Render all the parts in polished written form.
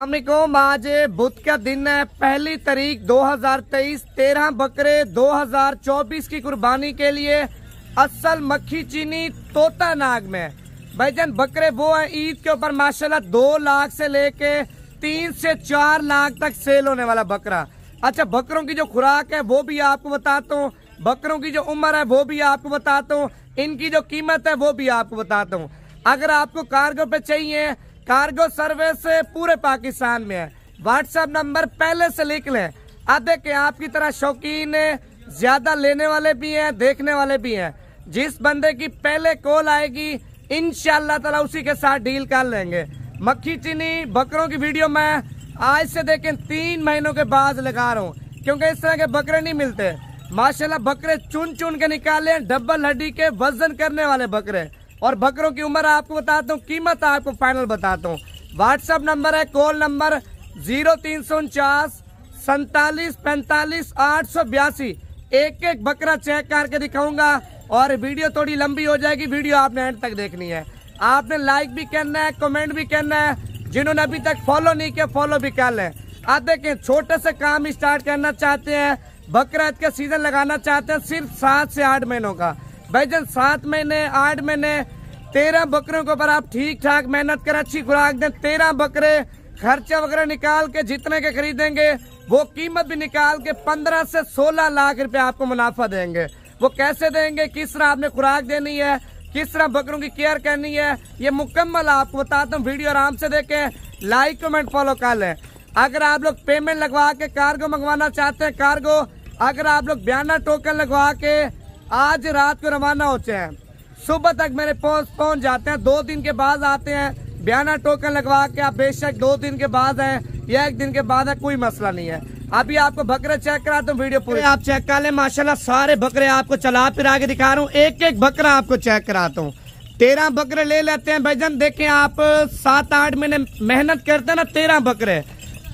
अस्सलामुअलैकुम। आज बुध का दिन है, 1 तारीख 2023। 13 बकरे 2024 की कुर्बानी के लिए असल मक्खी चीनी तोता नाग में भाईजान बकरे वो है ईद के ऊपर माशाल्लाह 2 लाख से लेके 3 से 4 लाख तक सेल होने वाला बकरा। अच्छा, बकरों की जो खुराक है वो भी आपको बताता हूँ, बकरों की जो उम्र है वो भी आपको बताता हूँ, इनकी जो कीमत है वो भी आपको बताता हूँ। अगर आपको कार्गो पे चाहिए, कार्गो सर्विस पूरे पाकिस्तान में है। व्हाट्सएप नंबर पहले से लिख लें। अब देखें, आपकी तरह शौकीन ज्यादा लेने वाले भी हैं, देखने वाले भी हैं। जिस बंदे की पहले कॉल आएगी इंशाअल्लाह ताला उसी के साथ डील कर लेंगे। मक्खी चीनी बकरों की वीडियो मैं आज से देखें 3 महीनों के बाद लगा रहा हूँ, क्योंकि इस तरह के बकरे नहीं मिलते। माशाल्लाह बकरे चुन चुन के निकाले, डबल हड्डी के वजन करने वाले बकरे। और बकरों की उम्र आपको बताता हूँ, कीमत आपको फाइनल बताता हूँ। व्हाट्सएप नंबर है, कॉल नंबर 0349 47 45 882। एक एक बकरा चेक करके दिखाऊंगा और वीडियो थोड़ी लंबी हो जाएगी। वीडियो आपने एंड तक देखनी है। आपने लाइक भी करना है, कमेंट भी करना है। जिन्होंने अभी तक फॉलो नहीं किया फॉलो भी कर लें। आप देखें, छोटे से काम स्टार्ट करना चाहते हैं, बकरा ईद का सीजन लगाना चाहते हैं, सिर्फ 7 से 8 महीनों का भाईजान, 7 महीने 8 महीने 13 बकरों के ऊपर आप ठीक ठाक मेहनत कर अच्छी खुराक दें। 13 बकरे खर्चा वगैरह निकाल के जितने के खरीदेंगे वो कीमत भी निकाल के 15 से 16 लाख रुपए आपको मुनाफा देंगे। वो कैसे देंगे, किस तरह आपने खुराक देनी है, किस तरह बकरों की केयर करनी है, ये मुकम्मल आपको बताता हूँ। वीडियो आराम से देखें, लाइक कमेंट फॉलो कर लें। अगर आप लोग पेमेंट लगवा के कार्गो मंगवाना चाहते हैं, कार्गो अगर आप लोग बयाना टोकन लगवा के आज रात को रवाना होते हैं, सुबह तक मेरे पहुंच जाते हैं। 2 दिन के बाद आते हैं, बयाना टोकन लगवा के आप बेशक 2 दिन के बाद है या 1 दिन के बाद है, कोई मसला नहीं है। अभी आपको बकरे चेक कराता हूँ, वीडियो पूरी आप चेक कर लें। माशाल्लाह सारे बकरे आपको चला फिरा के दिखा रहा हूँ, एक एक बकरा आपको चेक कराता हूँ। 13 बकरे ले लेते हैं भाईजान। देखें, आप 7-8 महीने मेहनत करते हैं ना, 13 बकरे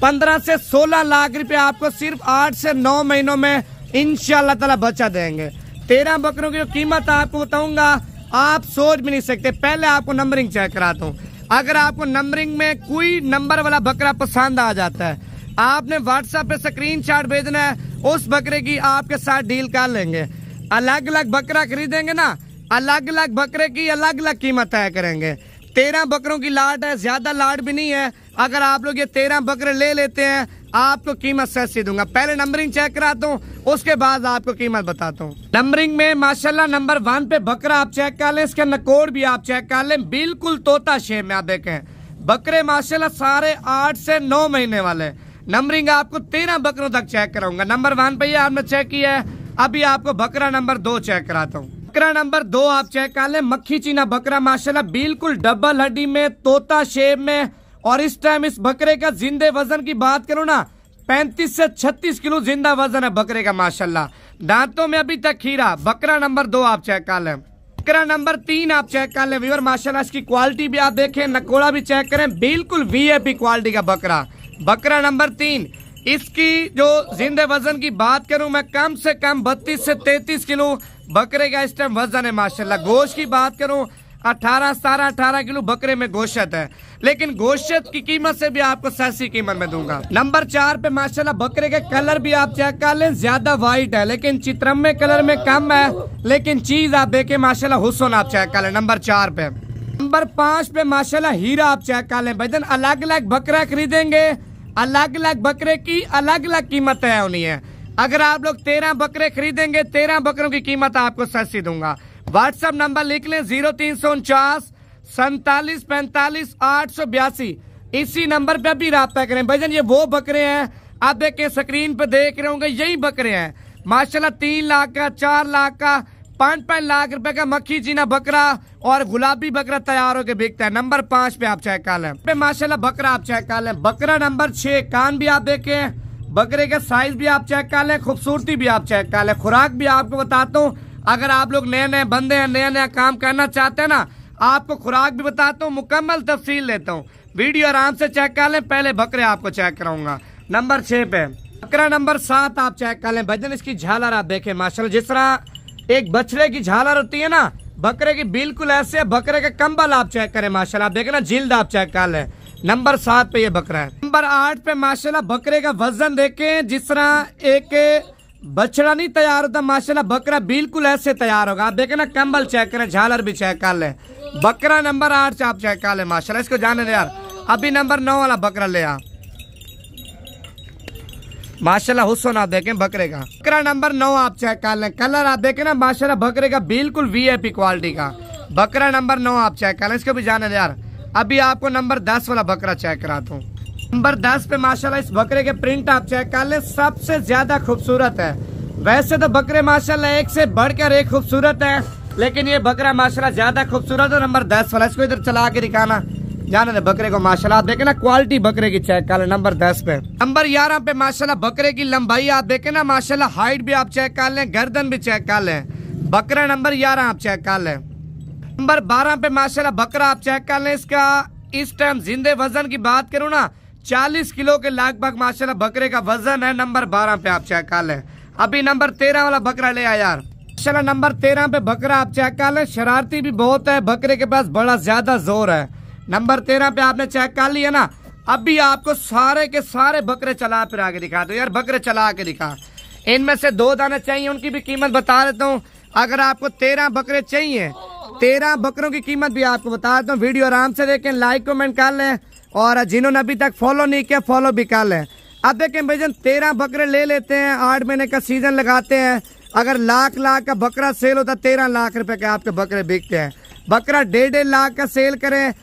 15 से 16 लाख रुपए आपको सिर्फ 8 से 9 महीनों में इंशाअल्लाह ताला बचा देंगे। 13 बकरों की जो कीमत आपको बताऊंगा आप सोच भी नहीं सकते। पहले आपको नंबरिंग चेक कराता हूँ। अगर आपको नंबरिंग में कोई नंबर वाला बकरा पसंद आ जाता है, आपने व्हाट्सएप पे स्क्रीनशॉट भेजना है, उस बकरे की आपके साथ डील कर लेंगे। अलग अलग बकरा खरीदेंगे ना, अलग अलग बकरे की अलग अलग कीमत तय करेंगे। 13 बकरों की लाट है, ज्यादा लाट भी नहीं है। अगर आप लोग ये 13 बकरे ले लेते हैं आपको कीमत सस्ती दूंगा। पहले नंबरिंग चेक कराता हूँ, उसके बाद आपको कीमत बताता हूँ। नंबरिंग में माशाल्लाह नंबर 1 पे बकरा आप चेक कर लें, इसका नकोड़ भी आप चेक कर लें, बिल्कुल तोता शेप में। आप देखें बकरे माशाल्लाह सारे 8 से 9 महीने वाले। नंबरिंग आपको 13 बकरों तक चेक कराऊंगा। नंबर 1 पे ये आपने चेक किया है, अभी आपको बकरा नंबर 2 चेक कराता हूँ। बकरा नंबर 2 आप चेक कर लें, मक्खी चीना बकरा माशाल्लाह बिल्कुल डबल हड्डी में, तोता शेप में। और इस टाइम इस बकरे का जिंदे वजन की बात करूं ना, 35 से 36 किलो जिंदा वजन है बकरे का माशाल्लाह। दांतों में अभी तक खीरा। बकरा नंबर 2 आप चेक कर लें। बकरा नंबर 3 आप चेक कर लें व्यूअर, माशाल्लाह इसकी क्वालिटी भी आप देखें, नकोड़ा भी चेक करें, बिल्कुल वीआईपी क्वालिटी का बकरा। बकरा नंबर 3, इसकी जो जिंदे वजन की बात करूं मैं, कम से कम 32 से 33 किलो बकरे का इस टाइम वजन है माशाल्लाह। गोश्त की बात करूं 18 किलो बकरे में गोश्त है, लेकिन गोश्त की कीमत से भी आपको सस्ती कीमत में दूंगा। नंबर 4 पे माशाल्लाह बकरे के कलर भी आप चेक कर लें, ज्यादा व्हाइट है लेकिन चित्रमे कलर में कम है, लेकिन चीज आप देखें माशाल्लाह हुस्न आप चेक कर लें। नंबर 4 पे। नंबर 5 पे माशाल्लाह हीरा आप चेक कर लें। भाईजान अलग अलग बकरा खरीदेंगे, अलग अलग बकरे की अलग अलग कीमत तय होनी है। अगर आप लोग 13 बकरे खरीदेंगे, 13 बकरों की कीमत आपको सस्ती दूंगा। व्हाट्सएप नंबर लिख लें 0349 47 45 882। इसी नंबर पे भी रब्ता करें। भाईजान ये वो बकरे हैं, आप देखें स्क्रीन पे देख रहे होंगे, यही बकरे हैं माशाल्लाह। 3 लाख का, 4 लाख का, 5-5 लाख रुपए का मक्खी चीना बकरा और गुलाबी बकरा तैयार होकर बिकता है। नंबर 5 पे आप चेक कर लें। पे माशाल्लाह बकरा आप चेक कर लें। बकरा नंबर 6, कान भी आप देखें, बकरे का साइज भी आप चेक कर लें, खूबसूरती भी आप चेक कर लें। खुराक भी आपको बताता हूँ, अगर आप लोग नए नए बंदे हैं, नया नया काम करना चाहते हैं ना, आपको खुराक भी बताता हूँ, मुकम्मल तफसील लेता हूँ। वीडियो आराम से चेक कर लें। पहले बकरे आपको चेक कराऊंगा। नंबर 6 पे बकरा नंबर 7 आप चेक कर लें। भाईजान इसकी झालर आप देखें माशाल्लाह, जिस तरह एक बछड़े की झालर होती है ना, बकरे की बिल्कुल ऐसे। बकरे के कंबल आप चेक करें माशाल्लाह, आप देखें ना, जिल्द आप चेक कर लें, नंबर 7 पे ये बकरा है। नंबर 8 पे माशाल्लाह बकरे का वजन देखें, जिस तरह एक बछड़ा नहीं तैयार होता, माशाल्लाह बकरा बिल्कुल ऐसे तैयार होगा। आप देखें ना, कंबल चेक करें, झालर भी चेक कर ले। बकरा नंबर 8 से आप चेक कर ले माशाल्लाह। इसको जाने दे यार। अभी नंबर 9 वाला बकरा ले आ माशाल्लाह। हुस्न आप देखें बकरे का। बकरा नंबर 9 आप चेक कर लें। कलर आप देखें ना माशाल्लाह बकरे का बिल्कुल वीआईपी क्वालिटी का। बकरा नंबर 9 आप चेक कर लें। इसको भी जाने दे यार। अभी आपको नंबर 10 वाला बकरा चेक कराता हूँ। नंबर 10 पे माशाल्लाह इस बकरे के प्रिंट आप चेक कर ले, सबसे ज्यादा खूबसूरत है। वैसे तो बकरे माशाल्लाह एक से बढ़कर एक खूबसूरत है, लेकिन ये बकरा माशाल्लाह ज्यादा खूबसूरत है। नंबर 10 वाला, इसको इधर चला के दिखाना, जाने दे बकरे को माशाल्लाह। आप देखे ना क्वालिटी बकरे की चेक कर ले। नंबर 10 पे। नंबर 11 पे माशाल्लाह बकरे की लंबाई आप देखे ना माशाल्लाह, हाइट भी आप चेक कर लें, गर्दन भी चेक कर लें। बकरा नंबर 11 आप चेक कर लें। नंबर 12 पे माशाल्लाह बकरा आप चेक कर लें। इसका इस टाइम जिंदे वजन की बात करूँ ना, 40 किलो के लगभग माशाल्लाह बकरे का वजन है। नंबर 12 पे आप चेक कर लें। अभी नंबर 13 वाला बकरा ले आया यार माशाल्लाह। नंबर 13 पे बकरा आप चेक कर लें, शरारती भी बहुत है, बकरे के पास बड़ा ज्यादा जोर है। नंबर 13 पे आपने चेक कर लिया ना। अभी आपको सारे के सारे बकरे चला फिर आगे दिखा दो यार। बकरे चला के दिखा। इनमें से 2 दाने चाहिए, उनकी भी कीमत बता देता हूँ। अगर आपको 13 बकरे चाहिए, 13 बकरों की कीमत भी आपको बता देता हूँ। वीडियो आराम से देखें, लाइक कमेंट कर लें, और जिन्होंने अभी तक फॉलो नहीं किया फॉलो भी कर लें। अब देखें भाईजान, 13 बकरे ले लेते हैं, 8 महीने का सीजन लगाते हैं। अगर लाख का बकरा सेल होता, 13 लाख रुपए के आपके बकरे बिकते हैं। बकरा 1.5 लाख का सेल करें,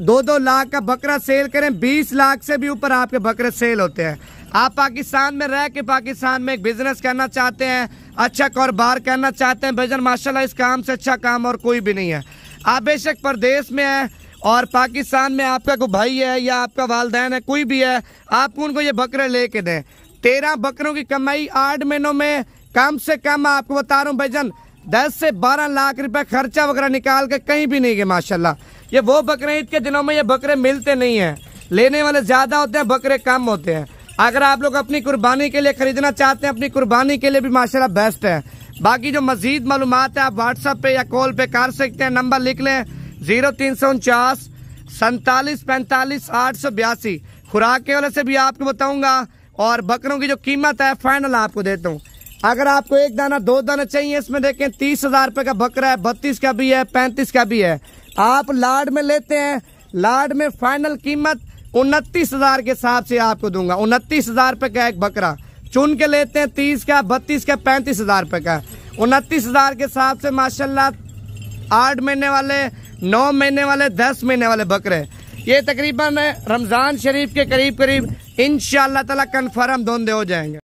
2-2 लाख का बकरा सेल करें, 20 लाख से भी ऊपर आपके बकरे सेल होते हैं। आप पाकिस्तान में रह के पाकिस्तान में एक बिजनेस करना चाहते हैं, अच्छा कारोबार करना चाहते हैं भाईजान, माशाल्लाह इस काम से अच्छा काम और कोई भी नहीं है। आप बेशक परदेश में है और पाकिस्तान में आपका कोई भाई है या आपका वालदैन है, कोई भी है, आप उनको ये बकरे लेके दें। 13 बकरों की कमाई 8 महीनों में कम से कम आपको बता रहा हूँ भाईजान, 10 से 12 लाख रुपए खर्चा वगैरह निकाल के कहीं भी नहीं गए माशाल्लाह। ये वो बकरे ईद के दिनों में ये बकरे मिलते नहीं है, लेने वाले ज्यादा होते हैं, बकरे कम होते हैं। अगर आप लोग अपनी कुर्बानी के लिए खरीदना चाहते हैं, अपनी कुर्बानी के लिए भी माशाल्लाह बेस्ट है। बाकी जो मजीद मालूमात है आप व्हाट्सएप पे या कॉल पे कर सकते हैं। नंबर लिख लें 0349 47 45 882। खुराक के वाले से भी आपको बताऊंगा, और बकरों की जो कीमत है फाइनल आपको देता हूँ। अगर आपको 1 दाना 2 दाना चाहिए, इसमें देखें 30,000 रुपए का बकरा है, 32 का भी है, 35 का भी है। आप लाड में लेते हैं, लाड में फाइनल कीमत 29,000 के हिसाब से आपको दूंगा। 29,000 रुपए का एक बकरा। चुन के लेते हैं 30 का, 32 का, 35,000 रुपए का। 29,000 के हिसाब से माशाल्लाह 8 महीने वाले, 9 महीने वाले, 10 महीने वाले बकरे, ये तकरीबन रमजान शरीफ के करीब इंशाअल्लाह ताला कन्फर्म धोंधे हो जाएंगे।